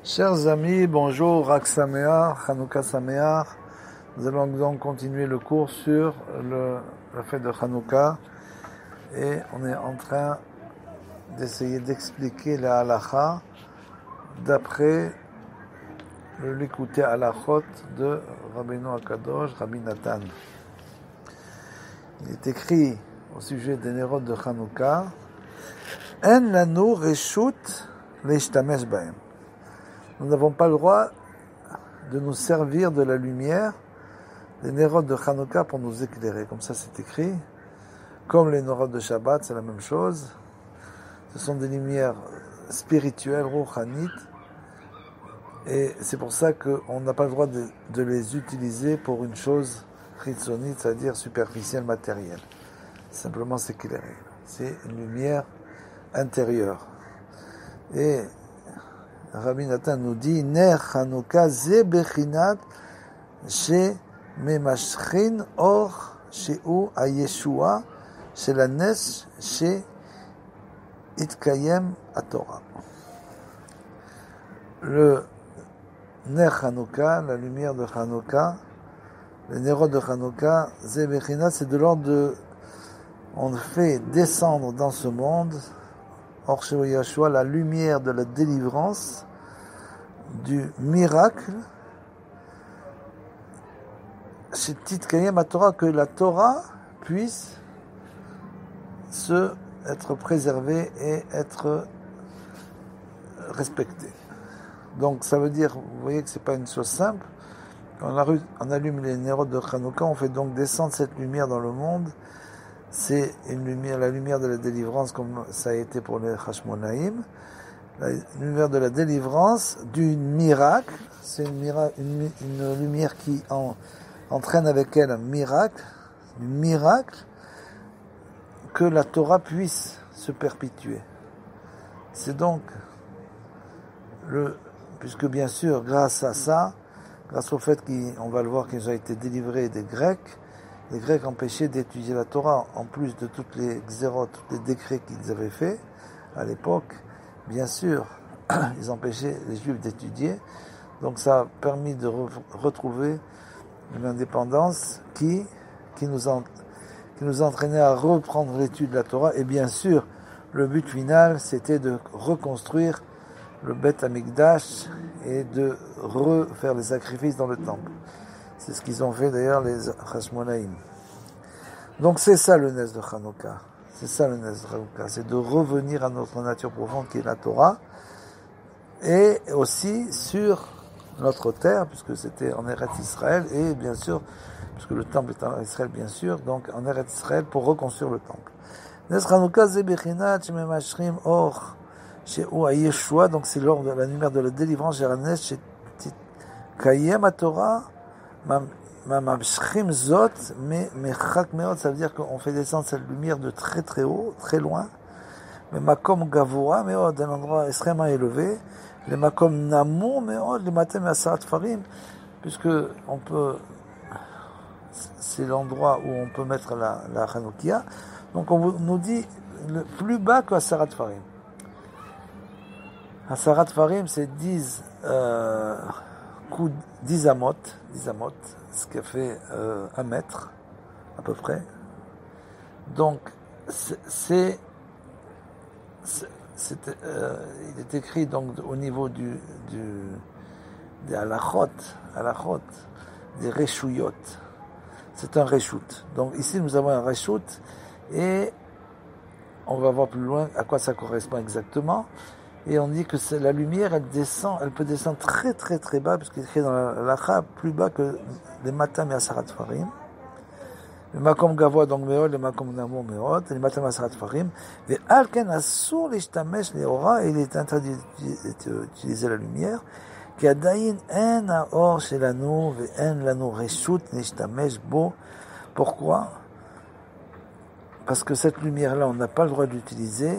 Chers amis, bonjour, Rak Sameach, Hanouka Sameach. Nous allons donc continuer le cours sur la fête de Hanouka et on est en train d'essayer d'expliquer la halacha d'après le Likutei Halachot de Rabbeinu Akadosh, Rabbi Nathan. Il est écrit au sujet des Nerot de Hanouka En lanu reshut leishtamesh bahem. Nous n'avons pas le droit de nous servir de la lumière des Nerot de Hanouka pour nous éclairer. Comme ça, c'est écrit. Comme les Nerot de Shabbat, c'est la même chose. Ce sont des lumières spirituelles, rouhanites. Et c'est pour ça qu'on n'a pas le droit de les utiliser pour une chose chitzonite, c'est-à-dire superficielle, matérielle. Simplement s'éclairer. C'est une lumière intérieure. Et Rabbi Nathan nous dit Ner Hanouka ze bechinat she memashchin or sheu ayeshua shel hanes she itkayem haTorah. Le Ner Hanouka, la lumière de Hanouka, les Nerot de Hanouka, ze bechinat, c'est de l'ordre de on fait descendre dans ce monde Or sheu Yeshua, la lumière de la délivrance, du miracle, c'est Titkayem Torah, que la Torah puisse être préservée et être respectée. Donc ça veut dire, vous voyez que c'est pas une chose simple. Quand on allume les Nerot de Hanouka, on fait donc descendre cette lumière dans le monde. C'est une lumière, la lumière de la délivrance, comme ça a été pour les Hashmonaïm, la lumière de la délivrance, du miracle. C'est une lumière qui entraîne avec elle un miracle, que la Torah puisse se perpétuer. C'est donc puisque bien sûr, grâce à ça, grâce au fait qu'on va le voir qu'ils ont été délivrés des Grecs, les Grecs empêchaient d'étudier la Torah, en plus de toutes les xérotes, tous les décrets qu'ils avaient faits à l'époque. Bien sûr, ils empêchaient les Juifs d'étudier. Donc ça a permis de retrouver une indépendance qui nous entraînait à reprendre l'étude de la Torah. Et bien sûr, le but final, c'était de reconstruire le Beth Amikdash et de refaire les sacrifices dans le temple. C'est ce qu'ils ont fait d'ailleurs les Hashmonaïm. Donc c'est ça le Nes de Hanouka. C'est de revenir à notre nature profonde qui est la Torah. Et aussi sur notre terre, puisque c'était en Eretz Israël, et bien sûr, puisque le temple est en Israël bien sûr, donc en Eretz Israël pour reconstruire le temple. Nes Hanouka ze bechinat shememashrim or sheu ayeshua, donc c'est l'ordre de la lumière de la délivrance, Jeranes shetikayem haTorah. Mamamshchim zot, mais chak meot, ça veut dire qu'on fait descendre cette lumière de très très haut, très loin. Mais makom gavoa meot, d'un endroit extrêmement élevé. Les makom namou meot, les matem asarat farim, puisque c'est l'endroit où on peut mettre la Hanoukia. Donc on nous dit le plus bas que asarat farim. Asarat farim, c'est 10 amot, ce qui fait 1 mètre à peu près. Donc il est écrit donc au niveau des halachot, des reshuyot. C'est un reshut. Donc ici nous avons un reshut et on va voir plus loin à quoi ça correspond exactement. Et on dit que la lumière, elle peut descendre très très très bas, puisqu'il est écrit dans la halacha, plus bas que les matam et asarat farim. Le makom gavoa, donc meod, le makom namo meod, les matam et asarat farim. Et alken asur l'ishtamesh leora, il est interdit d'utiliser la lumière. Ki adayin en haor shelanu ve'en lanu reshut l'ishtamesh bo. Pourquoi? Parce que cette lumière-là, on n'a pas le droit d'utiliser.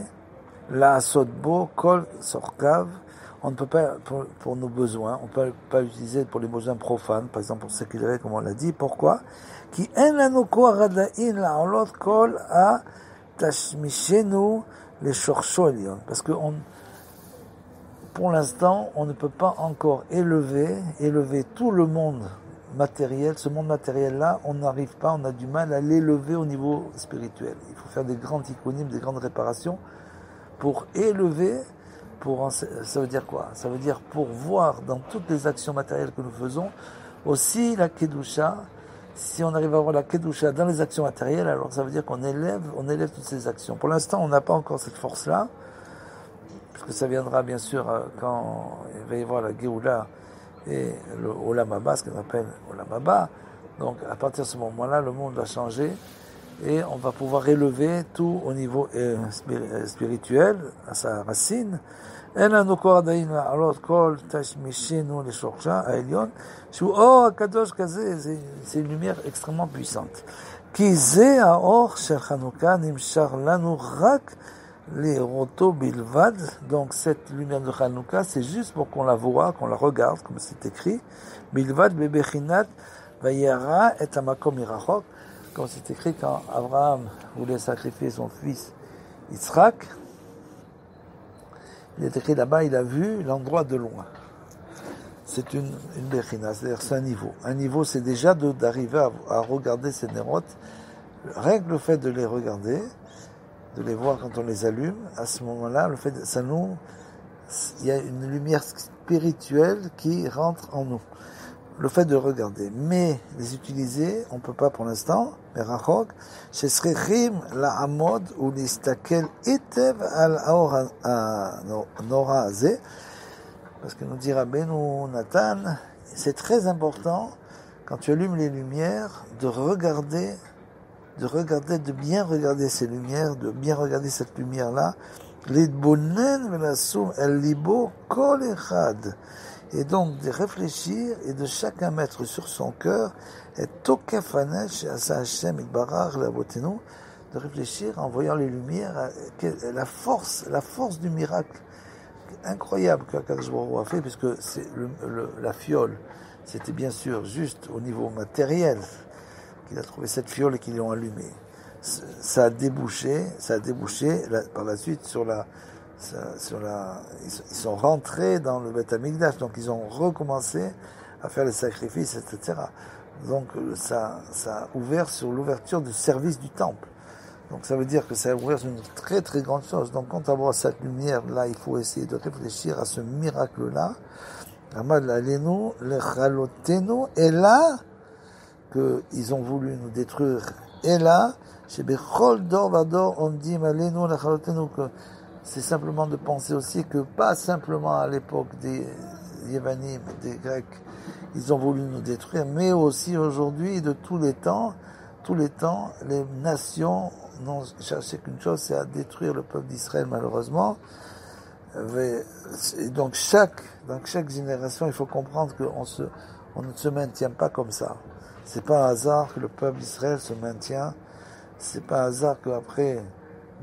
La sotbo, kol sorkav, on ne peut pas, pour nos besoins, on ne peut pas l'utiliser pour les besoins profanes, par exemple pour s'éclairer, comme on l'a dit. Pourquoi? Ki en lanu koach rada'in la'olot kol a tashmishenu le shorsho elyon. Parce que pour l'instant, on ne peut pas encore élever tout le monde matériel. Ce monde matériel-là, on n'arrive pas, on a du mal à l'élever au niveau spirituel. Il faut faire des grands tikkounim, des grandes réparations pour élever. Ça veut dire quoi? Ça veut dire pour voir dans toutes les actions matérielles que nous faisons, aussi la Kedusha. Si on arrive à avoir la Kedusha dans les actions matérielles, alors ça veut dire qu'on élève toutes ces actions. Pour l'instant, on n'a pas encore cette force-là, parce que ça viendra bien sûr quand il va y avoir la Géoula et le Olam Haba, ce qu'on appelle Olam Haba. Donc à partir de ce moment-là, le monde va changer et on va pouvoir élever tout au niveau spirituel, à sa racine. אין לנו כוח עדיין לעלות כל תשמישנו לשורשה העליון, שהוא אור הקדוש כזה, c'est une lumière extrêmement puissante. כי זה האור של חנוכה נמשך לנו רק לראותו בלבד. Donc cette lumière de Hanouka, c'est juste pour qu'on la voit, qu'on la regarde, comme c'est écrit. בלבד בבחינת וירא את המקום מרחוק, comme c'est écrit quand Abraham voulait sacrifier son fils Yitzhak. Il est écrit là-bas, il a vu l'endroit de loin. C'est une bechina, c'est-à-dire c'est un niveau. Un niveau, c'est déjà d'arriver à regarder ces nérotes. Rien que le fait de les regarder, de les voir quand on les allume, à ce moment-là, il y a une lumière spirituelle qui rentre en nous. Le fait de regarder. Mais les utiliser, on peut pas pour l'instant. Mais rachok, shesrechim la'amod ou listakel etev al aor nora azeh. Parce que nous dit Rabbeinu Nathan, c'est très important, quand tu allumes les lumières, de bien regarder ces lumières, de bien regarder cette lumière-là. L'idbonen velasum el libo kol echad. Et donc de réfléchir et de chacun mettre sur son cœur et tokefanesh asa Hashem itbarach lavotenu, de réfléchir en voyant les lumières, la force du miracle incroyable qu'Akadosh Baruch Hu a fait, puisque c'est la fiole, c'était bien sûr juste au niveau matériel qu'il a trouvé cette fiole et qu'ils l'ont allumée. Ça a débouché par la suite ils sont rentrés dans le Beth Amikdash, donc ils ont recommencé à faire les sacrifices, etc. Donc ça a ouvert sur l'ouverture du service du temple. Donc ça veut dire que ça a ouvert sur une très très grande chose. Donc quand on voit cette lumière-là, il faut essayer de réfléchir à ce miracle-là. Amad alenu lechalotenu, et là, qu'ils ont voulu nous détruire, et là, chez Bechol Dor Vador, on dit alenu lechalotenu, que c'est simplement de penser aussi que pas simplement à l'époque des Yévanim, des Grecs, ils ont voulu nous détruire, mais aussi aujourd'hui, de tous les temps, les nations n'ont cherché qu'une chose, c'est à détruire le peuple d'Israël, malheureusement. Et donc dans chaque génération, il faut comprendre on ne se maintient pas comme ça. C'est pas un hasard que le peuple d'Israël se maintient. C'est pas un hasard qu'après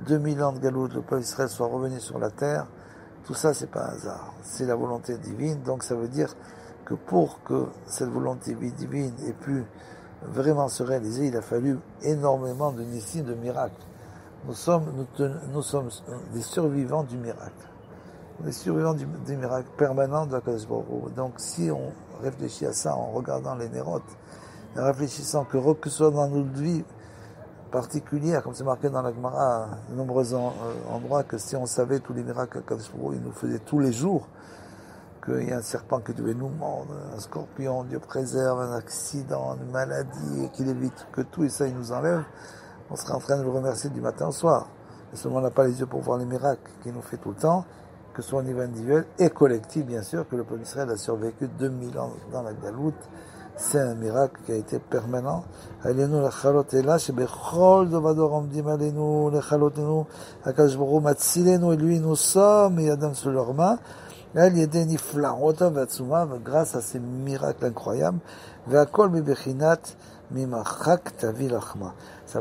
2000 ans de galoute, le peuple d'Israël soit revenu sur la terre. Tout ça, c'est pas un hasard. C'est la volonté divine. Donc ça veut dire que pour que cette volonté divine ait pu vraiment se réaliser, il a fallu énormément de nissim, de miracles. Nous sommes des survivants du miracle. Des survivants du miracle permanent de la Kadosh Baruch Hu. Donc si on réfléchit à ça en regardant les nérotes, en réfléchissant que ce soit dans notre vie particulière, comme c'est marqué dans la Gemara, à de nombreux endroits, que si on savait tous les miracles que Kadosh Baruch Hu nous faisait tous les jours, qu'il y a un serpent qui devait nous mordre, un scorpion, Dieu préserve, un accident, une maladie, et qu'il évite que tout et ça il nous enlève, on serait en train de le remercier du matin au soir. Et seulement on n'a pas les yeux pour voir les miracles qu'il nous fait tout le temps, que ce soit au niveau individuel et collectif, bien sûr, que le peuple d'Israël a survécu 2000 ans dans la galoute. C'est un miracle qui a été permanent. Alenu lechalot ela, shebechol dovador omdim alenu lechalotenu, Akadosh Baruch Hu matzilenu, et lui nous sommes, et Adam sous leurs mains, grâce à ces miracles incroyables, ça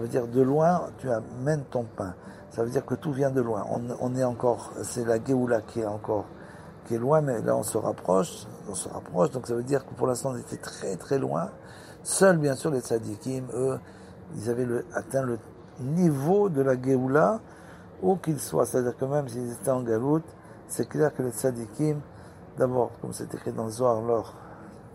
veut dire de loin, tu amènes ton pain. Ça veut dire que tout vient de loin. On est encore, c'est la Géoula qui est loin, mais là on se rapproche, donc ça veut dire que pour l'instant on était très très loin. Seuls bien sûr les tzadikim, eux, ils avaient atteint le niveau de la Géoula, où qu'ils soient. C'est-à-dire que même s'ils étaient en galoute, c'est clair que les tzadikim, d'abord, comme c'est écrit dans le Zohar, leur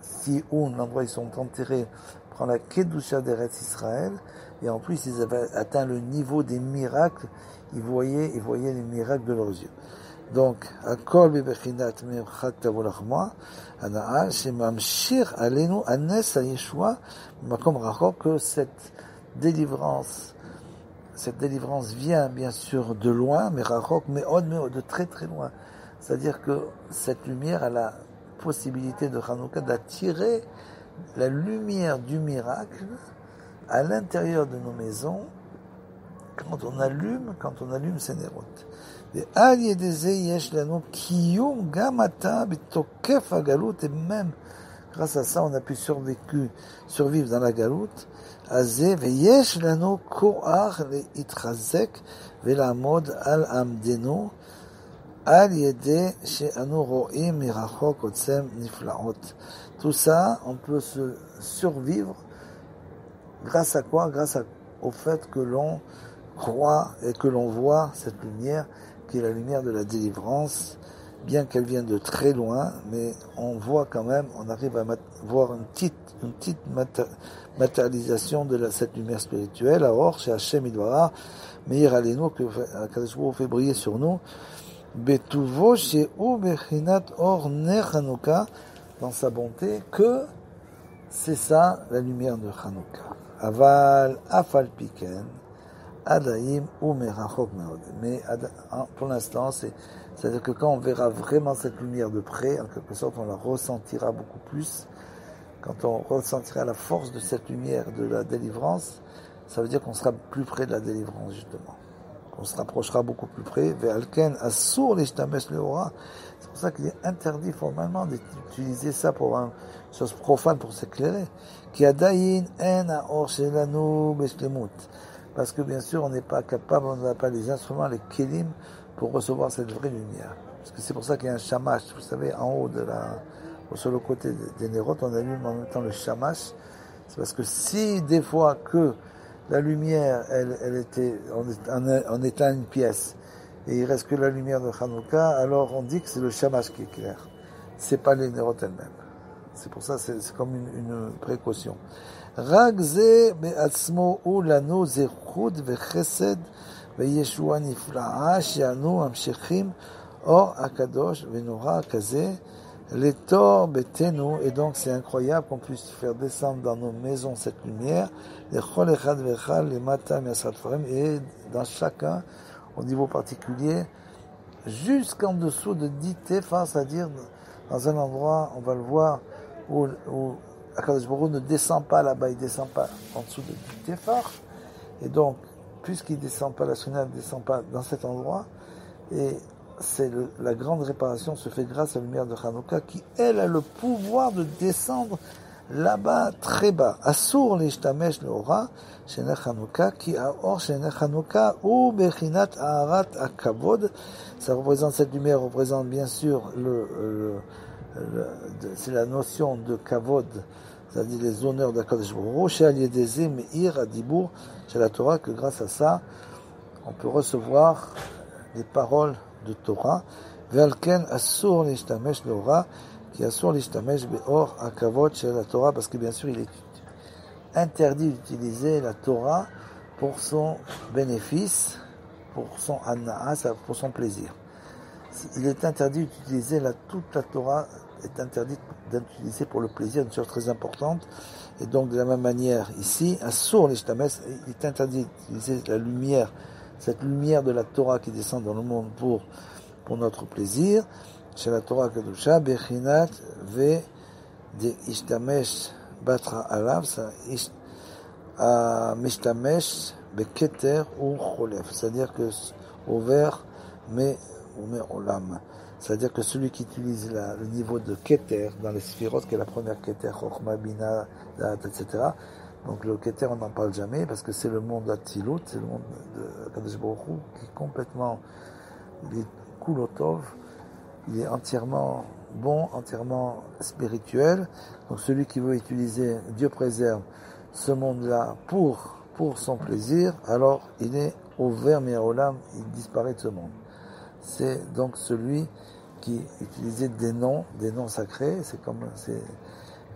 Sioun, l'endroit où ils sont enterrés, prend la Kedusha d'Eretz Israël, et en plus ils avaient atteint le niveau des miracles, ils voyaient les miracles de leurs yeux. Donc, Akol bebechinat me'chat tavolachma, Ana'al, shemamshir alenu anes ha-yeshua, makom rachok, que cette délivrance vient bien sûr de loin, mais rachok, mais de très très loin. C'est-à-dire que cette lumière a la possibilité de Hanouka d'attirer la lumière du miracle à l'intérieur de nos maisons quand on allume ces nérotes. Et même grâce à ça on a pu survivre dans la galoute. ויש לנו כוח להתחזק ולעמוד על עמדנו על ידי שאנו רואים מרחוק עוצם נפלאות. Tout ça, on peut se survivre grâce à quoi? Au fait que l'on croit et que l'on voit cette lumière qui est la lumière de la délivrance, bien qu'elle vienne de très loin, mais on voit quand même, on arrive à voir une petite matérialisation de cette lumière spirituelle. Alors, chez Hachem Idvara, Meir Alenu, que Kadosh Baruch Hu fait briller sur nous, Betuvo she'u bechinat or ner Hanouka, dans sa bonté, que c'est ça la lumière de Hanouka. Aval afal piken, adaim ou merachok meod. Mais pour l'instant, c'est-à-dire que quand on verra vraiment cette lumière de près, en quelque sorte, on la ressentira beaucoup plus. Quand on ressentira la force de cette lumière de la délivrance, ça veut dire qu'on sera plus près de la délivrance, justement. On se rapprochera beaucoup plus près. Ve'alken asur l'ishtamesh leora. C'est pour ça qu'il est interdit formellement d'utiliser ça pour une chose profane pour s'éclairer. Ki adayin en haor shelanu beshlemut. Parce que bien sûr, on n'est pas capable, on n'a pas les instruments, les kelim pour recevoir cette vraie lumière. Parce que c'est pour ça qu'il y a un shamash. Vous savez, en haut sur le côté des nérotes, on allume en même temps le shamash. C'est parce que si des fois que la lumière, on éteint une pièce et il reste que la lumière de Hanouka, alors on dit que c'est le shamash qui est clair. C'est pas les nérotes elles-mêmes. C'est pour ça, c'est comme une précaution. Ragze be'atzmo ulanu zechud vechesed ve'yeshua nifla'a she'anu amshechim or akadosh ve'nora kaze l'étor betenu. Et donc c'est incroyable qu'on puisse faire descendre dans nos maisons cette lumière, et dans chacun au niveau particulier jusqu'en dessous de 10 tefar, c'est-à-dire dans un endroit, on va le voir, où Akadosh Baruch Hu ne descend pas là-bas, il ne descend pas en dessous de 10 tefar, et donc puisqu'il ne descend pas, la Shekhinah ne descend pas dans cet endroit, et la grande réparation se fait grâce à la lumière de Hanouka qui, elle, a le pouvoir de descendre là-bas, très bas. Asur l'ishtamesh leora, shenech Hanouka, ki aor shenech Hanouka, ou bechinat aharat akavod. Cette lumière représente bien sûr c'est la notion de kavod, c'est-à-dire les honneurs d'Akadosh Baruch Hu, chez Aliédézé, Meir, Adibour, chez la Torah, que grâce à ça, on peut recevoir les paroles de Torah. Ve'alken asur l'ishtamesh leora, qui asur l'ishtamesh be'or akavod chez la Torah, parce que bien sûr il est interdit d'utiliser la Torah pour son bénéfice, pour son anna'a, pour son plaisir. Il est interdit d'utiliser toute la Torah est interdite d'utiliser pour le plaisir, une chose très importante. Et donc de la même manière ici, asur l'ishtamesh, il est interdit d'utiliser la lumière, cette lumière de la Torah qui descend dans le monde pour notre plaisir. Chez la Torah Kedusha, Bechinat ve de ishtamesh batra alav, ça mishtamesh beketer ou cholef, c'est-à-dire que au vert, mais olam. C'est-à-dire que celui qui utilise le niveau de keter dans les sphirotes, qui est la première keter, chokhma, bina, etc. Donc le keter, on n'en parle jamais, parce que c'est le monde d'Atzilut, c'est le monde de Kadosh Baruch Hu, qui est complètement, il est kulotov, il est entièrement bon, entièrement spirituel. Donc celui qui veut utiliser, Dieu préserve ce monde-là pour son plaisir, alors il est au vert, mais olam, il disparaît de ce monde. c'est donc celui qui utilisait des noms sacrés, c'est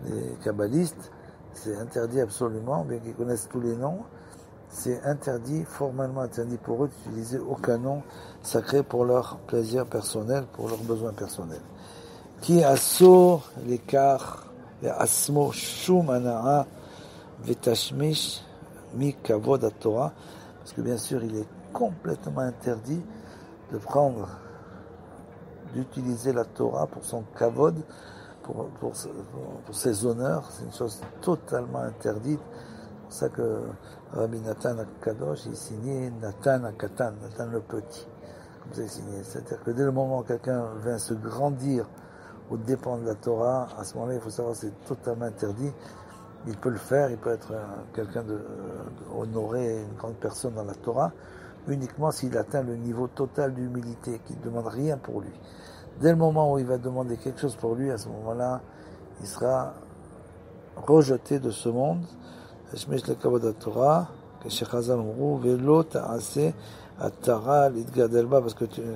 les kabbalistes, c'est interdit absolument, bien qu'ils connaissent tous les noms, c'est interdit, formellement interdit pour eux d'utiliser aucun nom sacré pour leur plaisir personnel, pour leurs besoins personnels. Qui assure l'écart, asmo shum anaa vetashmish mi kavod Torah, parce que bien sûr il est complètement interdit de prendre, d'utiliser la Torah pour son kavod, pour ses honneurs. C'est une chose totalement interdite. C'est pour ça que Rabbi Nathan Akadosh, il signait Nathan Akatan, Nathan le petit. Comme ça il signait. C'est-à-dire que dès le moment où quelqu'un vient se grandir aux dépens de la Torah, à ce moment-là, il faut savoir que c'est totalement interdit. Il peut le faire, il peut être quelqu'un de honoré, une grande personne dans la Torah, uniquement s'il atteint le niveau total d'humilité, qu'il ne demande rien pour lui. Dès le moment où il va demander quelque chose pour lui, à ce moment-là, il sera rejeté de ce monde. Parce que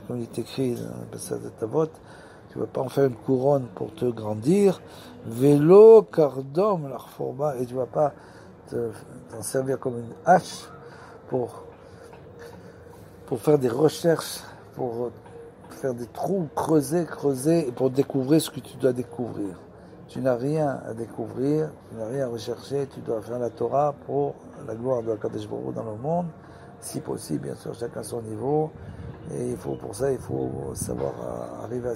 comme il est écrit dans le Tavot, tu ne vas pas en faire une couronne pour te grandir. Vélo, cardom, l'arforba, et tu ne vas pas t'en servir comme une hache pour faire des recherches, pour faire des trous, creuser, et pour découvrir ce que tu dois découvrir. Tu n'as rien à découvrir, tu n'as rien à rechercher, tu dois faire la Torah pour la gloire de Kadosh Baruch Hu dans le monde, si possible, bien sûr, chacun à son niveau. Et pour ça, il faut savoir arriver à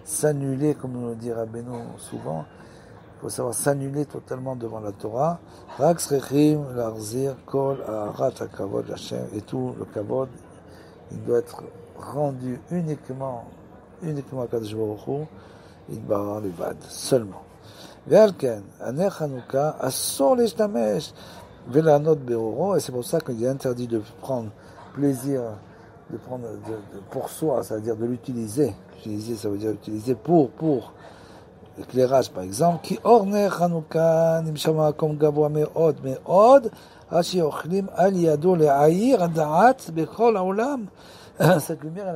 s'annuler, comme nous le dit Rabbeinu souvent. Il faut savoir s'annuler totalement devant la Torah. Rak srechim larzir kol ha'arat hakavod Hashem, et tout le kavod, il doit être rendu uniquement à Kadosh Baruch Hu, Yitbarach levad, seulement. Ve'al ken, hanei Chanukah asor leshtamesh ve'lanot be'oro, et c'est pour ça qu'il est interdit de prendre plaisir, de prendre pour soi, c'est-à-dire de l'utiliser. Utiliser, ça veut dire utiliser pour l'éclairage, par exemple. Ki or ner Chanukah nimsham makom gavoa me'od ashi ochlim al yado le'ayir ada'at bechol ha'olam. Cette lumière,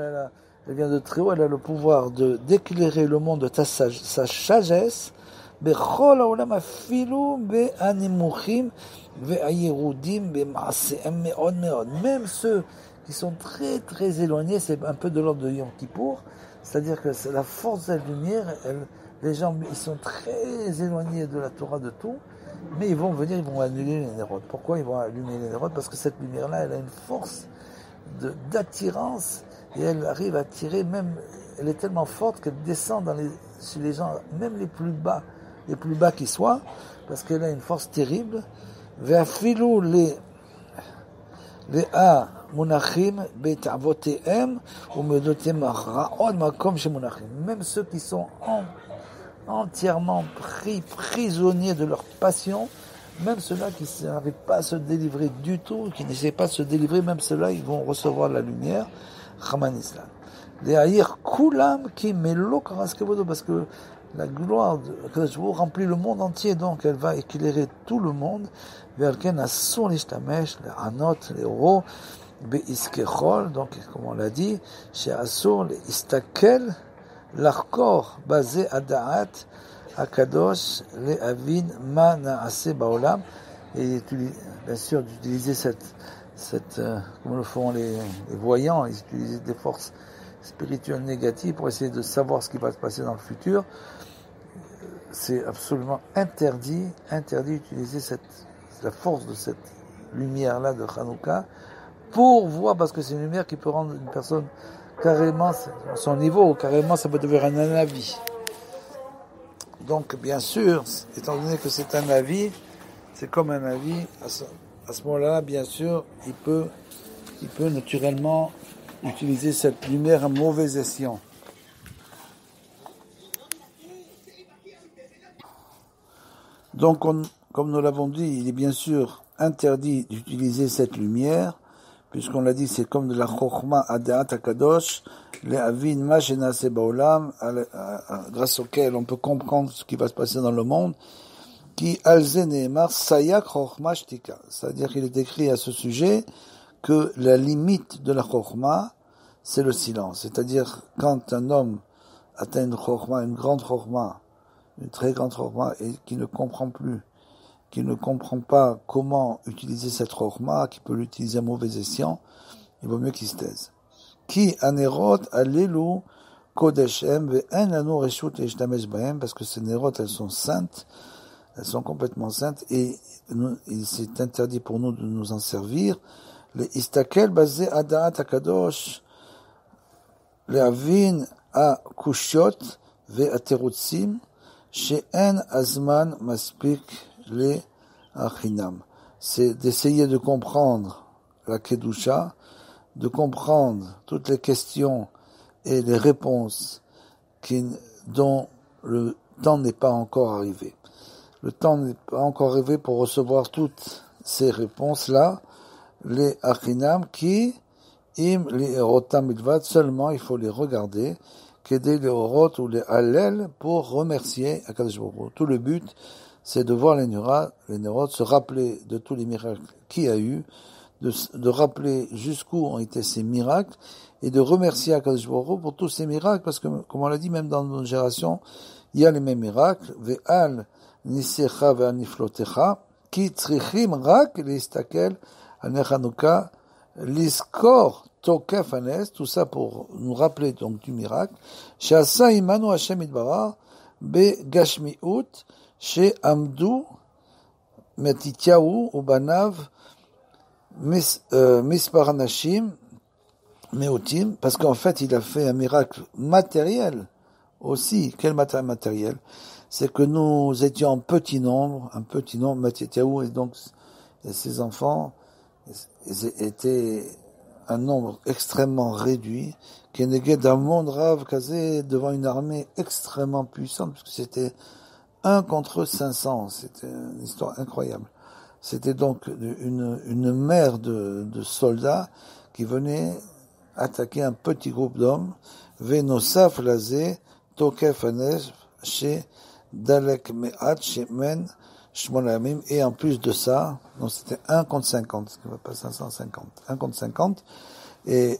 elle vient de très haut, elle a le pouvoir d'éclairer le monde de sa sagesse. Bechol ha'olam afilu be'animuchim ve'ayirudim be'ma'asehem me'od me'od. Même ceux qui sont très très éloignés, c'est un peu de l'ordre de Yom Kippour, c'est-à-dire que c'est la force de la lumière, les gens ils sont très éloignés de la Torah, de tout, mais ils vont annuler les nérodes. Pourquoi ils vont allumer les nérodes? Parce que cette lumière-là, elle a une force d'attirance, et elle arrive à attirer même, elle est tellement forte qu'elle descend chez les gens, même les plus bas qui soient, parce qu'elle a une force terrible. Ve'afilu le'a munachim be'tavotehem u'medotem ra'od makom shemunachim. Même ceux qui sont entièrement prisonniers de leur passion, même ceux-là qui n'arrivent pas à se délivrer du tout, qui n'essaient pas de se délivrer, même ceux-là, ils vont recevoir la lumière. Chaman Islam. Le'ayir kulam ki melo karaskevodo, parce que la gloire de Kadosh Baruch Hu remplit le monde entier, donc elle va éclairer tout le monde. Ve'alken asur lishtamesh le'anot le'oro be'iskechol, donc comme on l'a dit, she'asur le'istakel l'arkor basé ada'at Akadosh le'avin ma na'ase ba'olam, et bien sûr d'utiliser cette comme le font les voyants, ils utilisent des forces spirituelles négatives pour essayer de savoir ce qui va se passer dans le futur. C'est absolument interdit d'utiliser la force de cette lumière-là de Hanouka pour voir, parce que c'est une lumière qui peut rendre une personne carrément, son niveau, carrément ça peut devenir un avis. Donc bien sûr, étant donné que c'est un avis, c'est comme un avis, à ce moment-là, bien sûr, il peut naturellement utiliser cette lumière à mauvais escient. Donc, comme nous l'avons dit, il est bien sûr interdit d'utiliser cette lumière, puisqu'on l'a dit, c'est comme de la chokhma ada'at hakadosh, le'avin ma shenase ba'olam, grâce auquel on peut comprendre ce qui va se passer dans le monde. Qui alzenemar sayak chokhma shtika, c'est-à-dire qu'il est écrit à ce sujet que la limite de la chokhma, c'est le silence. C'est-à-dire, quand un homme atteint une chorma, une grande chorma, une très grande chorma, et qui ne comprend plus, qui ne comprend pas comment utiliser cette chorma, qui peut l'utiliser à mauvais escient, il vaut mieux qu'il se taise. Ki anerot alelu kodeshem ve'en lanu reshut leishtamesh bahem, parce que ces nerot, elles sont saintes, elles sont complètement saintes, et il s'est interdit pour nous de nous en servir. Les istakel basé adaat akadosh, להבין הקושיות והתירוצים שאין הזמן מספיק לחינם. C'est d'essayer de comprendre la Kedusha, de comprendre toutes les questions et les réponses dont le temps n'est pas encore arrivé. Le temps n'est pas encore arrivé pour recevoir toutes ces réponses-là, les achinam qui im li erotam milvad, seulement il faut les regarder, qu'aider les orot ou les hallel pour remercier Akadosh Baruch Hu. Tout le but, c'est de voir les neurotes, se rappeler de tous les miracles qu'il y a eu, de rappeler jusqu'où ont été ces miracles, et de remercier Akadosh Baruch Hu pour tous ces miracles, parce que, comme on l'a dit, même dans nos générations, il y a les mêmes miracles, ve'al nisecha ve'al niflotecha, ki tzrichim rak leistakel al Chanukah, l'iskor tokef anes, tout ça pour nous rappeler donc du miracle, she'asa imanu Hashem idbarach begashmiut she'amdu Matityahu ubanav mispar anashim meotim, parce qu'en fait il a fait un miracle matériel aussi. Quel matériel? C'est que nous étions en petit nombre, Matityahu et donc ses enfants étaient un nombre extrêmement réduit, qui est d'un monde rave casé devant une armée extrêmement puissante, parce que c'était 1 contre 500, c'était une histoire incroyable. C'était donc une mer de soldats qui venaient attaquer un petit groupe d'hommes, Venosaf lazé, Tokef Anesh, chez Dalek Me'at, chez Men, Shmonamim, et en plus de ça, donc c'était 1 contre 50, ce qui ne va pas 550, 1 contre 50, et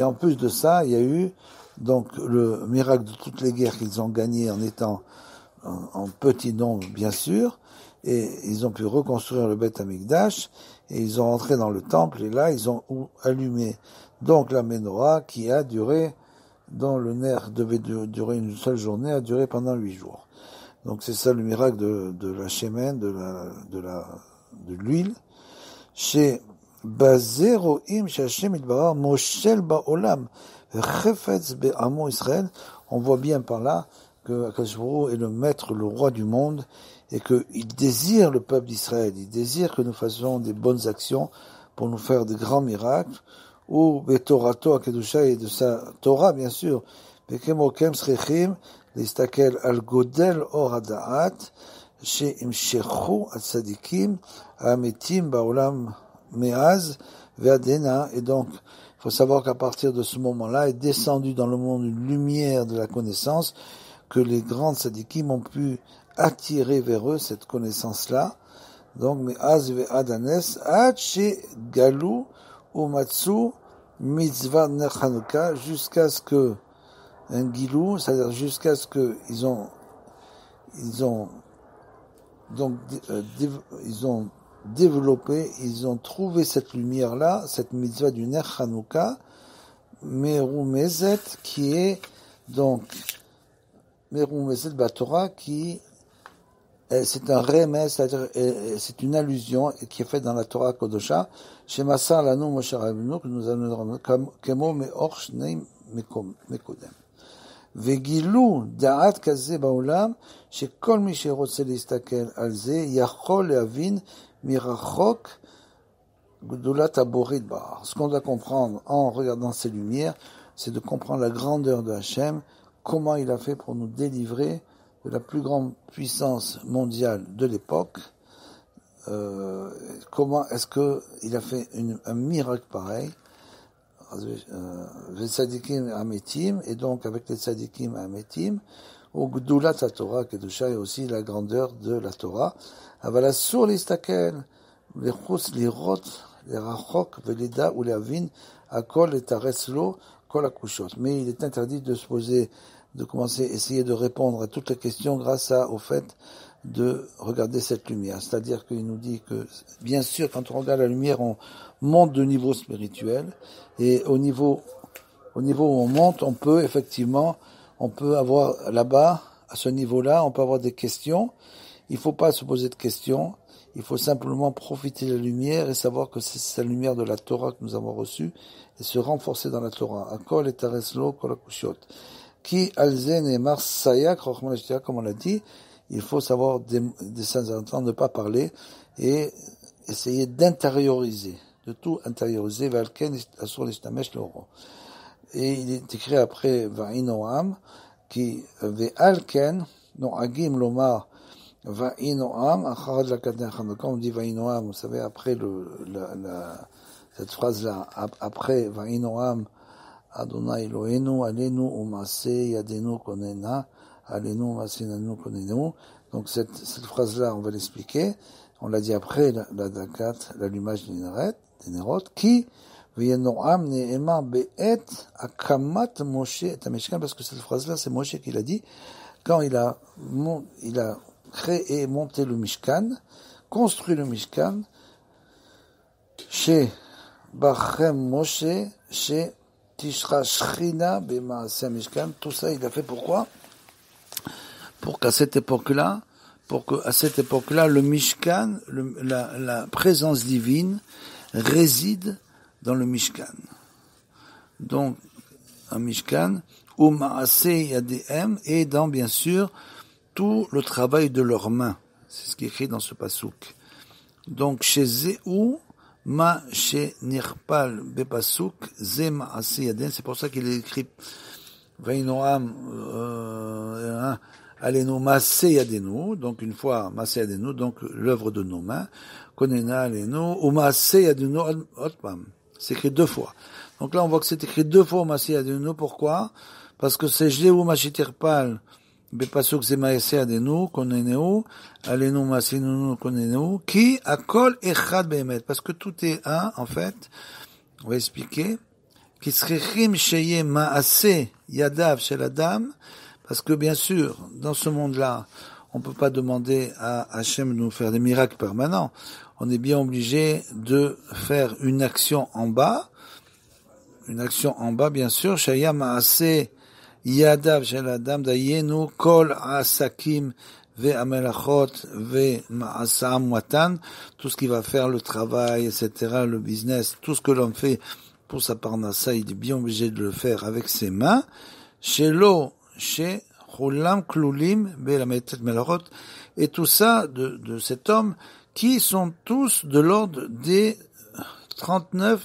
en plus de ça, il y a eu donc le miracle de toutes les guerres qu'ils ont gagnées en étant en petit nombre, bien sûr, et ils ont pu reconstruire le Beth Amikdash, et ils ont rentré dans le temple, et là, ils ont allumé donc la menorah qui a duré, dont le nerf devait durer une seule journée, a duré pendant 8 jours. Donc c'est ça le miracle de la shemen, de l'huile. Chez Bazeroim Shashem Idbarar Moshel Ba'olam Chefetz Be'amo Israël, on voit bien par là que Akadosh Baruch Hu est le maître, le roi du monde, et qu'il désire le peuple d'Israël, il désire que nous fassions des bonnes actions pour nous faire de grands miracles, ou Betorato Akedusha, et de sa Torah bien sûr, Bekemokem Srechim להסתכל על גודל אור הדעת שהמשכו הצדיקים האמיתים בעולם מאז ועד הנה. Et donc, il faut savoir qu'à partir de ce moment-là est descendu dans le monde une lumière de la connaissance, que les grands tzadikim ont pu attirer vers eux cette connaissance-là. Donc, מאז ועד הנס, עד שגלו ומצאו מצוות נר חנוכה, jusqu'à ce que un gilou, c'est-à-dire jusqu'à ce que ils ont développé, ils ont trouvé cette lumière-là, cette mitzvah du Ner Chanukah, Merumezet, qui est donc Merumezet Batorah, qui c'est un remez, c'est-à-dire c'est une allusion qui est faite dans la Torah Kodosha, chez Massar Lanu Moshe Rabbeinu, que nous allons Kemo Me'or Shnei Mekodem. וגילו דעת כזה בעולם, שכל מי שרוצה להסתכל על זה יכול להבין מרחוק גדולת הבורית בהר. Ce qu'on doit comprendre en regardant ces lumières, c'est de comprendre la grandeur de Hachem, comment il a fait pour nous délivrer de la plus grande puissance mondiale de l'époque, comment est-ce qu'il a fait un miracle pareil, les tzadikim ametim, et donc avec les tzadikim ametim, ou gdulat la Torah, kedusha, et aussi la grandeur de la Torah. Avala sur l'istakel, les chus, les rot, les rachok, velida ou les avin, akol et tareslo, kol hakushot. Mais il est interdit de se poser, de commencer, essayer de répondre à toutes les questions grâce au fait de regarder cette lumière. C'est-à-dire qu'il nous dit que, bien sûr, quand on regarde la lumière, on monte de niveau spirituel, et au niveau où on monte, on peut avoir là-bas, à ce niveau-là, on peut avoir des questions. Il faut pas se poser de questions. Il faut simplement profiter de la lumière et savoir que c'est la lumière de la Torah que nous avons reçue et se renforcer dans la Torah. Akol et tareslo kol hakushot. Qui alzen et marsayak rochman eshtia, comme on l'a dit, il faut savoir des saints entendants, ne pas parler et essayer d'intérioriser, de tout intérioriser. Valken asur l'ishtamesh l'oro. Et il est écrit après Va'inoam qui ve'alken no'agim lomar Va'inoam acharad lakadnechan. Quand on dit Va'inoam, vous savez, après cette phrase-là, après Va'inoam Adonai Eloheinu alenu umase yadenu konena alenu umasinanu konenu. Donc cette phrase-là, on va l'expliquer. On l'a dit après la dakat, l'allumage des Nerot, qui V'yenoam ne'emar be'et akamat Moshe et Mishkan, parce que cette phrase-là, c'est Moshe qui l'a dit quand il a créé et monté le Mishkan, construit le Mishkan, chez Bachem Moshe, chez Tishra Shrina B'Maaseh Mishkan. Tout ça, il a fait pourquoi? Pour qu'à cette époque-là, le Mishkan, la présence divine réside dans le Mishkan. Donc, un Mishkan, ou Maaseh Yadehem, et dans, bien sûr, tout le travail de leurs mains. C'est ce qui est écrit dans ce passouk. Donc, chez Zéou, Ma chez Nirpal Bepasuk, Ze Maaseh Yadehem, c'est pour ça qu'il est écrit Vainoam, Alenu Maaseh Yadenu, donc une fois Maaseh Yadenu, donc l'œuvre de nos mains, Konena Alenu, ou Maaseh Yadenu Otpam. C'est écrit 2 fois. Donc là, on voit que c'est écrit 2 fois Maaseh Yadenu. Pourquoi? Parce que c'est Jéhu Machitirpal, Bepasuk Ze Maaseh Yadenu, Koneneu, Alenu Maaseh Yadenu, Koneneu, qui akol echad be'emet. Parce que tout est un, en fait. On va expliquer. Qui srichim sheye Maaseh Yadav shel Adam. Parce que bien sûr, dans ce monde-là, on peut pas demander à Hachem de nous faire des miracles permanents. On est bien obligé de faire une action en bas, bien sûr. Shaya Maaseh Yadav shel Adam dayenu kol asakim ve'amelachot ve'maasam watan. Tout ce qui va faire le travail, etc., le business, tout ce que l'homme fait pour sa parnassa, il est bien obligé de le faire avec ses mains. Shelo chez Chulam Klulim Belametet Melachot, et tout ça de cet homme qui sont tous de l'ordre des 39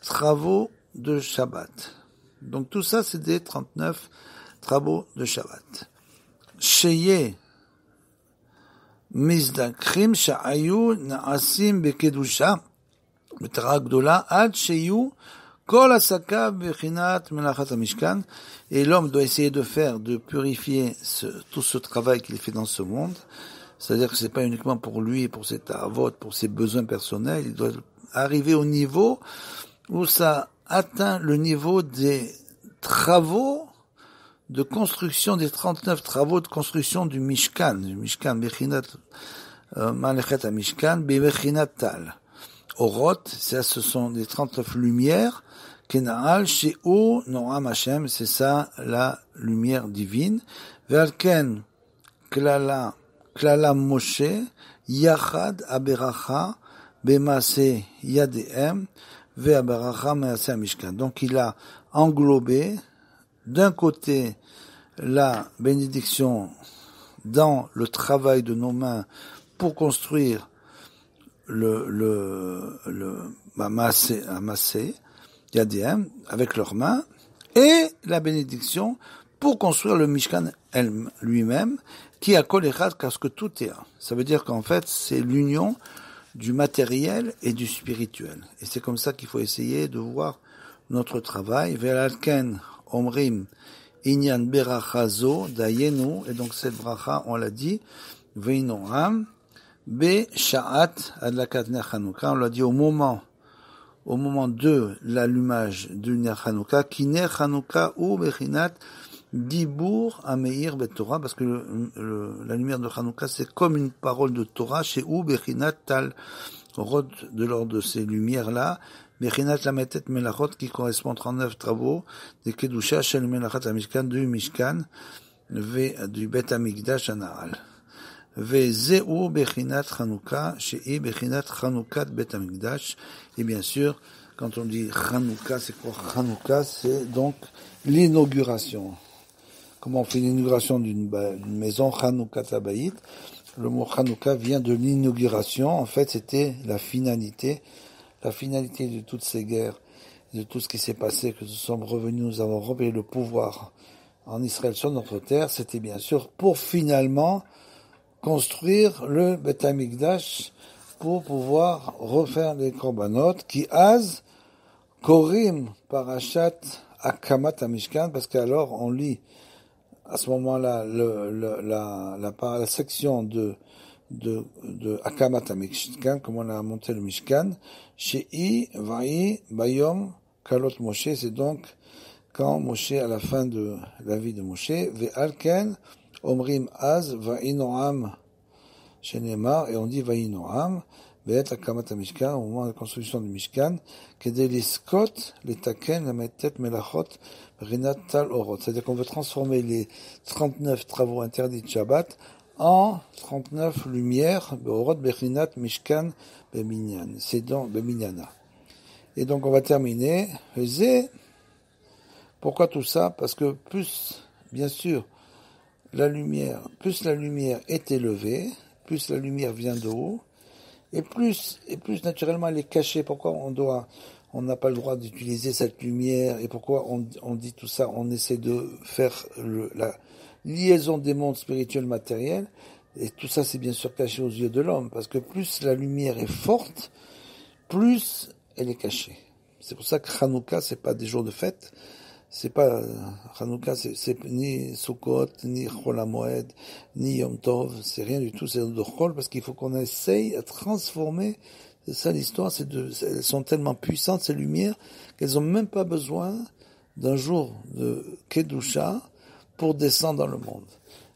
travaux de Shabbat. Donc tout ça c'est des 39 travaux de Shabbat. Sheye Mizdakrim Sha'ayu Na'asim Bekedusha Betara Gdola Ad Sheyu Kol asaka bechinat melachat hamishkan, et l'homme doit essayer de purifier tout ce travail qu'il fait dans ce monde. C'est-à-dire que c'est pas uniquement pour lui, pour ses taravot, pour ses besoins personnels. Il doit arriver au niveau où ça atteint le niveau des travaux de construction, des 39 travaux de construction du Mishkan bechinat melachat hamishkan bechinat tal. Oroth, ça, ce sont des 39 lumières. Kenaal, She'u, Noam Hashem, c'est ça, la lumière divine. Ve'alken, Klala Moshe, Yachad, Aberacha, Bemase, Yadehem, Ve'aberacha, Measeh Mishkan. Donc, il a englobé, d'un côté, la bénédiction dans le travail de nos mains pour construire Maaseh Yadéhem, avec leurs mains, et la bénédiction pour construire le Mishkan lui-même, qui a kol echad, parce que tout est un. Ça veut dire qu'en fait, c'est l'union du matériel et du spirituel. Et c'est comme ça qu'il faut essayer de voir notre travail. Ve'alken omrim inyan beracha zo dayenu, et donc cette bracha, on l'a dit, ve'inoam, Be Sha'at Adlakat Ner Chanukah, on l'a dit au moment au moment de l'allumage du Ner Hanouka, qui Ner Hanouka ou Bechinat Dibour Ameir Bet-Torah, parce que la lumière de Hanouka, c'est comme une parole de Torah, chez ou Bechinat Tal Rod, de l'ordre de ces lumières-là, Bechinat Lametet Melachot, qui correspond à 39 travaux, des Kedusha, Shel Melachat Amishkan, du Mishkan, du Bet Amigdash Anaal. Vezeu Bechinat Hanouka, chez Bechinat Hanoukat Bet Amigdash, et bien sûr, quand on dit Hanouka, c'est quoi Hanouka? C'est donc l'inauguration. Comment on fait l'inauguration d'une maison, Hanouka Tabaït? Le mot Hanouka vient de l'inauguration. En fait, c'était la finalité de toutes ces guerres, de tout ce qui s'est passé, que nous sommes revenus, nous avons repris le pouvoir en Israël sur notre terre. C'était bien sûr pour finalement construire le Beth Amikdash, pour pouvoir refaire les korbanot qui Korim Parashat Akamat Amishkan, parce qu'alors on lit à ce moment-là la section de Akamat Amishkan, comme on a monté le Mishkan, Shei Va'i Bayom Kalot Moshe, c'est donc quand Moshe, à la fin de la vie de Moshe, Ve'alken Omrim Az Va'i Noam Shenemar, et on dit Va'i Noam Be'et Akamat Amishkan, au moment de la construction du Mishkan, Kedeliskot, les Taken, la Metet Melachot, Rinat Tal Orot. C'est-à-dire qu'on veut transformer les 39 travaux interdits de Shabbat en 39 lumières, Orot, Berinat, Mishkan, Beminyan. C'est donc Beminyana. Et donc on va terminer. Pourquoi tout ça? Parce que plus, bien sûr, plus la lumière est élevée, plus la lumière vient de haut, et plus naturellement elle est cachée. Pourquoi on n'a pas le droit d'utiliser cette lumière, et pourquoi on dit tout ça? On essaie de faire la liaison des mondes spirituels matériels, et tout ça c'est bien sûr caché aux yeux de l'homme, parce que plus la lumière est forte, plus elle est cachée. C'est pour ça que Hanouka, c'est pas des jours de fête, c'est pas Hanouka, c'est ni Sukkot, ni Chol HaMoed, ni Yom Tov, c'est rien du tout, c'est de Chol, parce qu'il faut qu'on essaye à transformer. C'est ça l'histoire, elles sont tellement puissantes, ces lumières, qu'elles ont même pas besoin d'un jour de Kedusha pour descendre dans le monde.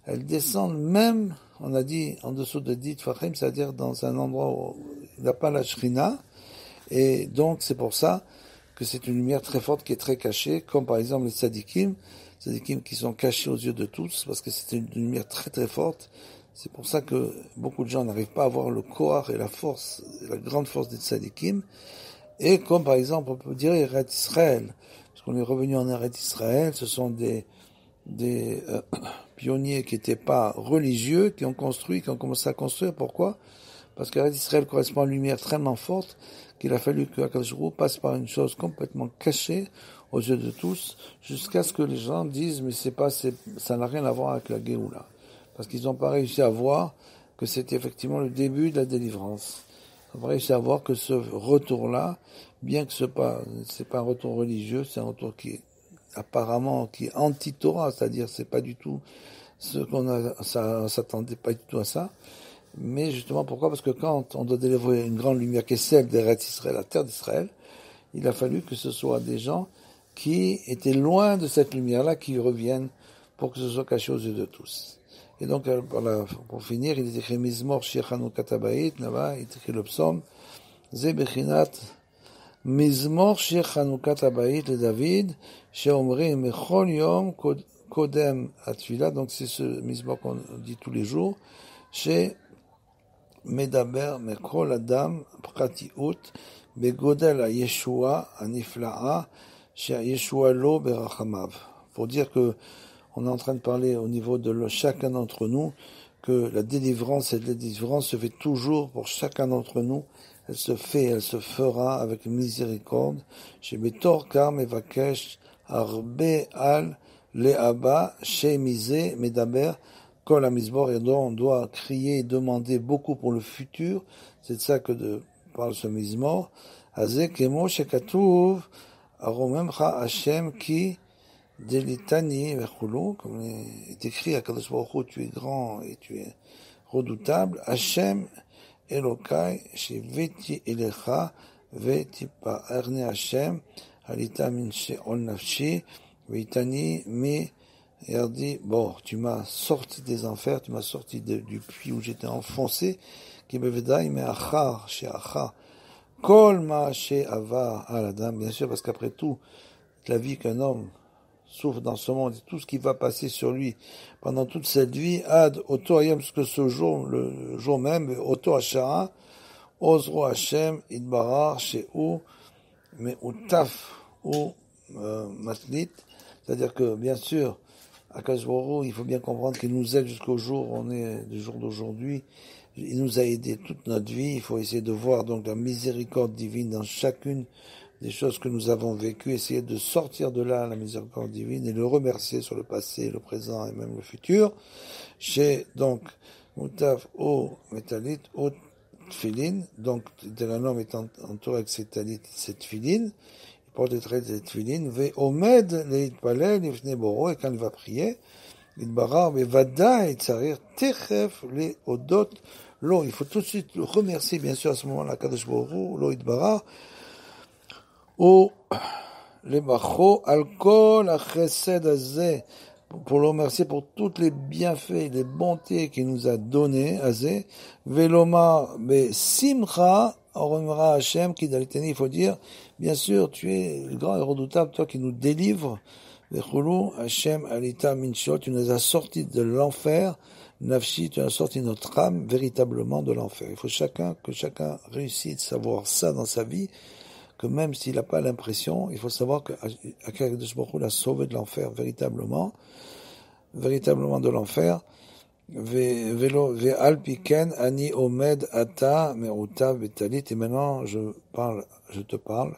Elles descendent même, on a dit, en dessous de Dit Fachim, c'est-à-dire dans un endroit où il n'y a pas la Shrina, et donc c'est pour ça que c'est une lumière très forte qui est très cachée, comme par exemple les tzadikim qui sont cachés aux yeux de tous, parce que c'est une lumière très très forte. C'est pour ça que beaucoup de gens n'arrivent pas à voir le koach et la force, la grande force des tzadikim. Et comme par exemple, on peut dire Eretz Israël, parce qu'on est revenu en Eretz Israël, ce sont des pionniers qui n'étaient pas religieux, qui ont commencé à construire. Pourquoi? Parce qu'Eretz Israël correspond à une lumière tellement forte qu'il a fallu que Akadosh Baruch Hu passe par une chose complètement cachée aux yeux de tous, jusqu'à ce que les gens disent, mais ça n'a rien à voir avec la Géoula. Parce qu'ils n'ont pas réussi à voir que c'était effectivement le début de la délivrance. Ils n'ont pas réussi à voir que ce retour-là, bien que c'est pas un retour religieux, c'est un retour qui est anti-Torah, c'est-à-dire c'est pas du tout on s'attendait pas du tout à ça. Mais justement, pourquoi? Parce que quand on doit délivrer une grande lumière qui est celle d'Eretz Israël, la terre d'Israël, il a fallu que ce soit des gens qui étaient loin de cette lumière-là, qui reviennent pour que ce soit caché aux yeux de tous. Et donc, pour finir, il est écrit Mizmor Shir Hanouka Tabaït, là-bas, il est écrit le psaume, Ze Bechinat Mizmor Shir Hanouka Tabaït, le David, Sheomri Mechol Yom Kodem Atfila, donc c'est ce Mizmor qu'on dit tous les jours, chez Medaber Mekol Adam Pratiut Begodel Yeshua Aniflaa Chez Yeshua Lo Berachamav. Pour dire que on est en train de parler au niveau de chacun d'entre nous, que la délivrance se fait toujours pour chacun d'entre nous. Elle se fera avec miséricorde. Chez Betor Kar Mevakesh Arbe Al Leaba Chez Misé Medaber Kol Amizbor, et on doit crier et demander beaucoup pour le futur. C'est de ça que parle ce Mizmor. Azé Kemo Shekatuv Aromemcha Hashem Ki Delitani Vechulu, comme est écrit à Kadosh Baruch Hu, tu es grand et tu es redoutable. Hashem Elokai Sheveti Elecha Vetipa erne Hashem, alita min she'ol nafshi, veitani mi, et elle dit, bon, tu m'as sorti des enfers, tu m'as sorti du puits où j'étais enfoncé, qui me vedaï, mais achar, she'achar, kol ma she'ava al adam, bien sûr, parce qu'après tout, la vie qu'un homme souffre dans ce monde, et tout ce qui va passer sur lui pendant toute cette vie, ad auto ayam, parce que ce jour, le jour même, auto ashara, ozro Hashem, idbarar, she'u, mais ou taf, ou matlit, c'est-à-dire que, bien sûr, Akadosh Baruch Hu, il faut bien comprendre qu'il nous aide jusqu'au jour, on est du jour d'aujourd'hui. Il nous a aidés toute notre vie. Il faut essayer de voir donc la miséricorde divine dans chacune des choses que nous avons vécues, essayer de sortir de là la miséricorde divine et le remercier sur le passé, le présent et même le futur. Chez donc Moutaf au Metalit au Tfilin, donc un homme est entouré avec cette talit, cette tfilin. Porte des traits de tefillin, ve omed leitpalel lifnei boro, et quand il va prier, il barar, mais vada et tsarir techef le odot lo. Il faut tout de suite le remercier, bien sûr, à ce moment-là, Kadosh Baruch Hu, lo itbara, ou le bacho al kol achesed azeh, pour le remercier pour tous les bienfaits, les bontés qu'il nous a donnés, azeh, veloma be simcha, Oromra Hashem, qui il faut dire, bien sûr, tu es le grand et redoutable, toi qui nous délivres, Vechulu, Hashem, Alita, Minshot, tu nous as sortis de l'enfer, Nafshi, tu as sorti notre âme véritablement de l'enfer. Il faut que chacun réussisse à savoir ça dans sa vie, que même s'il n'a pas l'impression, il faut savoir que Akadosh Baruch Hu l'a sauvé de l'enfer véritablement de l'enfer. Ve'al piken ani omed ata meruta vetalit, et maintenant je te parle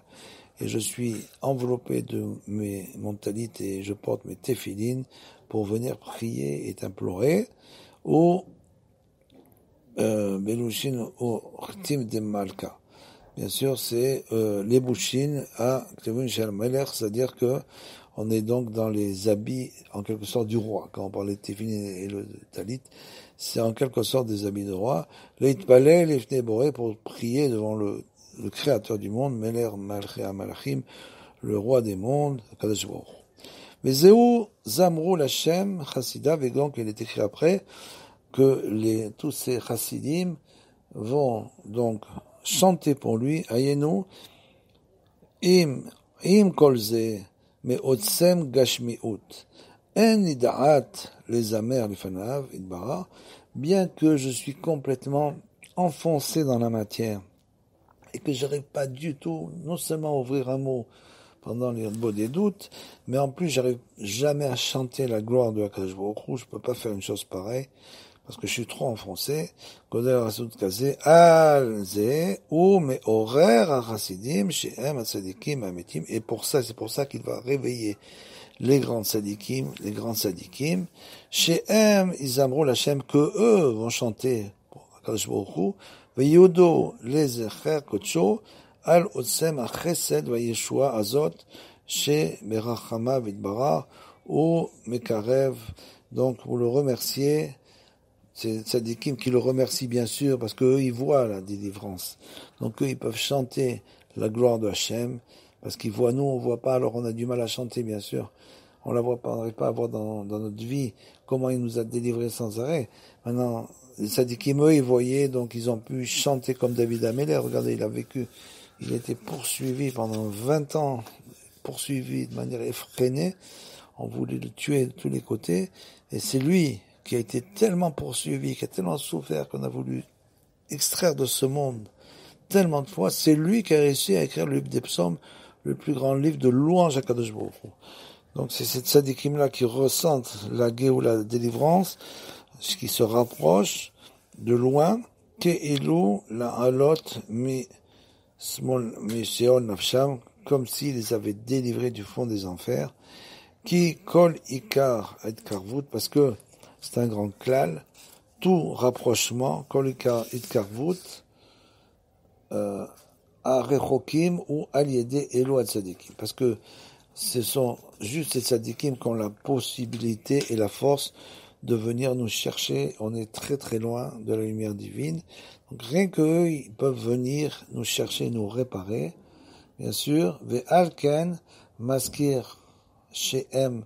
et je suis enveloppé de mon talit et je porte mes téphilines pour venir prier et t'implorer. Ou belushin ou chtim de malka, bien sûr c'est les bouchines à Ktevun Shel Melech, c'est-à-dire que on est donc dans les habits, en quelque sorte, du roi. Quand on parle de téphilin et le talit, c'est en quelque sorte des habits de roi. Leitpalel lifnei boré, pour prier devant le créateur du monde, Meler Malchei HaMalachim, le roi des mondes, Kadosh Baruch Hu. Mais Zéou Zamrou Lachem Chassidav, et donc il est écrit après que tous ces chassidim vont donc chanter pour lui, Ayenu, im kolze, mais otsem gashmiut, en idaat les amers lifanav idbara, bien que je suis complètement enfoncé dans la matière et que j'arrive pas du tout, non seulement à ouvrir un mot pendant les des doutes, mais en plus j'arrive jamais à chanter la gloire de Akadosh Baruch Hu. Je peux pas faire une chose pareille parce que je suis trop enfoncé. Godel Rasut Kazé al Zé ou mais horaire à Chassidim chez M à Tzadikim à Metim, et c'est pour ça qu'il va réveiller les grands tzadikim, chez M Izamrou Lachem, que eux vont chanter pour Akadosh Baruch Hu, Veyodo les Echer Kocho al Otsem Achesed Vayeshua Azot chez Merachama Vidbara ou Mekarev, donc pour le remercier. C'est tzadikim qui le remercient bien sûr parce qu'eux ils voient la délivrance. Donc eux ils peuvent chanter la gloire de Hachem parce qu'ils voient, nous on voit pas, alors on a du mal à chanter bien sûr. On la voit pas, on n'arrive pas à voir dans notre vie comment il nous a délivrés sans arrêt. Maintenant, les tzadikim eux ils voyaient, donc ils ont pu chanter comme David Améler. Regardez, il a été poursuivi pendant 20 ans, poursuivi de manière effrénée. On voulait le tuer de tous les côtés et c'est lui qui a été tellement poursuivi, qui a tellement souffert qu'on a voulu extraire de ce monde tellement de fois, c'est lui qui a réussi à écrire le livre des psaumes, le plus grand livre de louange à Kadosh Baruch Hu. Donc c'est cette tzadikim-là qui ressentent la géoula, la délivrance, qui se rapproche de loin, ke'ilu la alot mi sheol nafsham, comme s'il les avait délivrés du fond des enfers, qui kol ikar et karvut, parce que c'est un grand klal, tout rapprochement, kolika itkarvut, à rechokim ou aliédé elo à tzadikim. Parce que ce sont juste les tzadikim qui ont la possibilité et la force de venir nous chercher. On est très très loin de la lumière divine. Donc rien qu'eux, ils peuvent venir nous chercher, nous réparer. Bien sûr, Ve'alken maskir she'em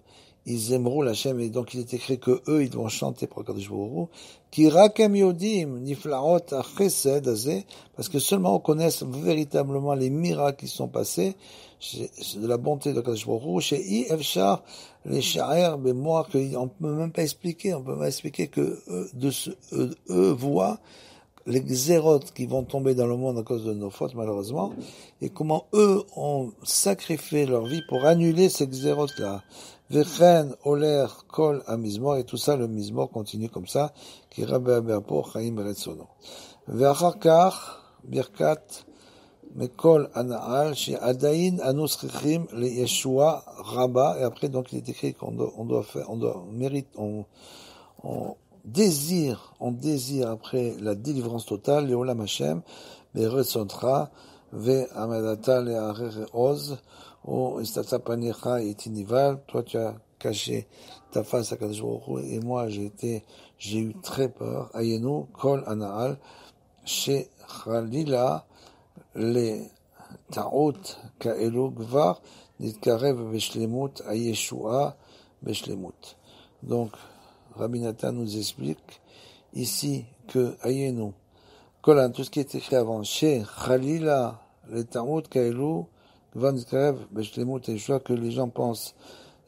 izemru l'Hashem, et donc il est écrit que eux, ils vont chanter pour Kadosh Baruch Hu, ki rakem yodim niflaot achesed azeh, parce que seulement on connaisse véritablement les miracles qui sont passés, de la bonté de Kadosh Baruch Hu, chez I Efshar les sha'er bemoir, qu'on peut même pas expliquer, on peut pas expliquer que eux voient les xérotes qui vont tomber dans le monde à cause de nos fautes, malheureusement, et comment eux ont sacrifié leur vie pour annuler ces xérotes-là. Vechen, Oler, Kol, Amizmor, et tout ça, le Mizmor continue comme ça, qui rabbe abeapo, Chaim Beretzono. Ve'achakar, Birkat, Mekol, Anaal, Shi Adain, Anusrichim, le Yeshua, Rabba, et après, donc, il est écrit qu'on on désire après la délivrance totale, Leolam Hashem, Beretzontra, Ve'amadata le'arer oz, O istata panecha et tinival, toi tu as caché ta face à Kadosh Baruch Hu, et moi j'ai eu très peur. Ayenu kol anaal, she chalila le ta'ot ka'elu gvar, nitkarev beshlemut, ayeshua beshlemut. Donc, Rabbi Nathan nous explique ici que Ayenu, kol, tout ce qui est écrit avant, she chalila le ta'ot ka'elu, que les gens pensent,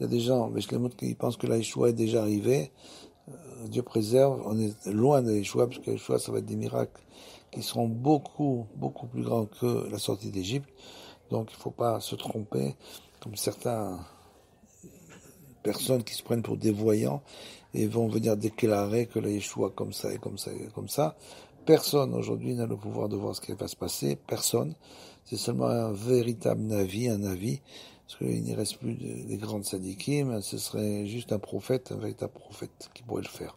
il y a des gens qui pensent que la Yeshua est déjà arrivée. Dieu préserve, on est loin de la Yeshua, parce que la Yeshua, ça va être des miracles qui seront beaucoup, beaucoup plus grands que la sortie d'Égypte. Donc il ne faut pas se tromper, comme certaines personnes qui se prennent pour des voyants et vont venir déclarer que la Yeshua comme ça et comme ça et comme ça. Personne aujourd'hui n'a le pouvoir de voir ce qui va se passer, personne. C'est seulement un véritable avis, parce qu'il n'y reste plus des grandes sadikim, ce serait juste un prophète, un véritable prophète qui pourrait le faire.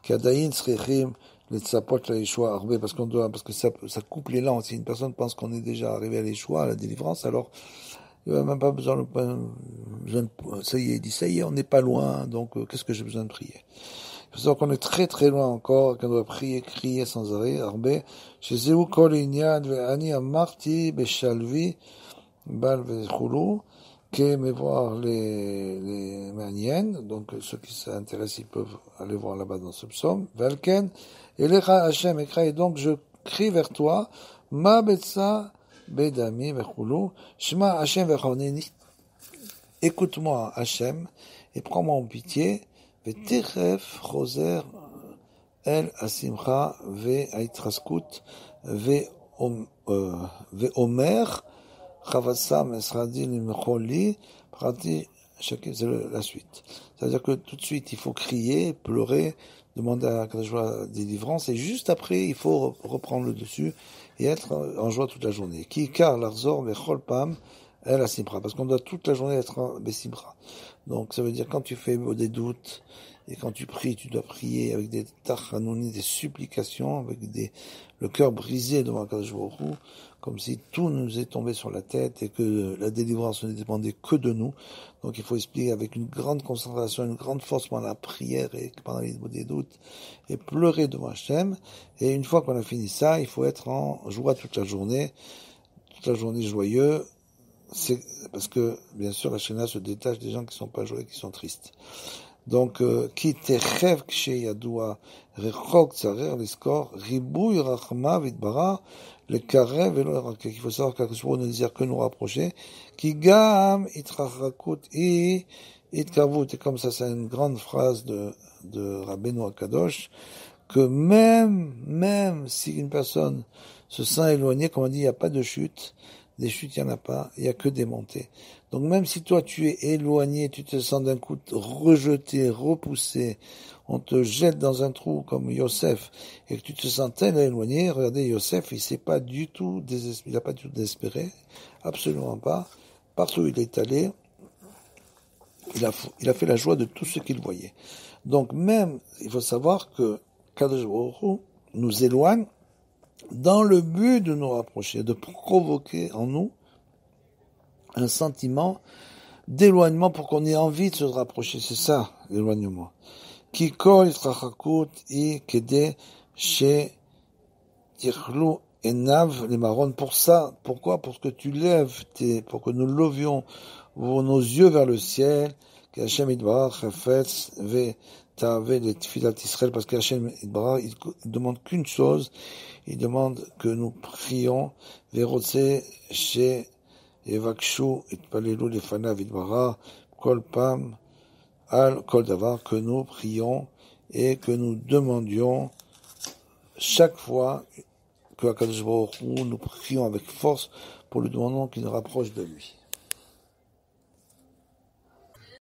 Kadaïn srechim le tzapot la Yeshua arbe, parce que ça coupe les langues. Si une personne pense qu'on est déjà arrivé à l'Yeshua, à la délivrance, alors il n'y a même pas besoin ça y est, il dit ça y est, on n'est pas loin, donc qu'est-ce que j'ai besoin de prier? Il faut savoir qu'on est très très loin encore, qu'on doit prier, crier sans arrêt, arbe, chez Zéou kol inyad ve'ani amarti beshalvi bal ve'chulu, que me voir les maniennes, donc ceux qui s'intéressent, ils peuvent aller voir là-bas dans ce psaume, Valken, et l'Echa Hashem ekra, et donc je crie vers toi, ma betsa bedami ve'chulu, shma Hashem ve'choneni, écoute-moi Hashem, et prends-moi en pitié, ve'tichef choser el asimcha ve'aitraskut ve'omer Chavasa Mesradi Limcholi Prati Shakir, c'est la suite. C'est-à-dire que tout de suite il faut crier, pleurer, demander à Kadosh Baruch Hu délivrance, et juste après il faut reprendre le dessus et être en joie toute la journée. Ki kar l'arzor vechol pam el asimra, parce qu'on doit toute la journée être en besimra. Donc ça veut dire quand tu fais des doutes et quand tu pries, tu dois prier avec des tachanoni, des supplications, avec le cœur brisé devant Kadosh Baruch Hu, comme si tout nous est tombé sur la tête et que la délivrance ne dépendait que de nous. Donc il faut expliquer avec une grande concentration, une grande force pendant la prière et pendant les doutes, et pleurer devant Hachem. Et une fois qu'on a fini ça, il faut être en joie toute la journée joyeux. C'est parce que, bien sûr, la Shekhinah se détache des gens qui sont pas joyeux, qui sont tristes. Donc, qui techev ksheyadoua rechok tzarer liskor ribouy rachma vitbara le karev et le rakek. Il faut savoir qu'Akadosh Baruch Hu ne désire que nous rapprocher. Qui gam itrachakut itkavut. Et comme ça, c'est une grande phrase de Rabbeinu Akadosh, que même si une personne se sent éloignée, comme on dit, il n'y a pas de chute. Des chutes, il n'y en a pas, il n'y a que des montées. Donc même si toi tu es éloigné, tu te sens d'un coup rejeté, repoussé, on te jette dans un trou comme Yosef, et que tu te sens tellement éloigné, regardez Yosef, il n'a pas du tout désespéré, absolument pas. Partout où il est allé, il a fait la joie de tous ceux qu'il voyait. Donc même, il faut savoir que Kadosh Baruch Hu nous éloigne dans le but de nous rapprocher, de provoquer en nous un sentiment d'éloignement pour qu'on ait envie de se rapprocher. C'est ça, l'éloignement. Ki kol itrachakut i kede she tichlu enav les marron. Pour ça, pourquoi? Pour que tu lèves pour que nous levions nos yeux vers le ciel, que Hashem Yitbarach chafetz ve ta'ave les tfilat Israël, parce que Hashem Yitbarach, il demande qu'une chose, il demande que nous prions, verotze she yevakshu itpalelu lefanav Yitbarach, kol pam al kol davar, que nous prions et que nous demandions chaque fois que Akadosh Baruch Hu, nous prions avec force pour lui demander qu'il nous rapproche de lui.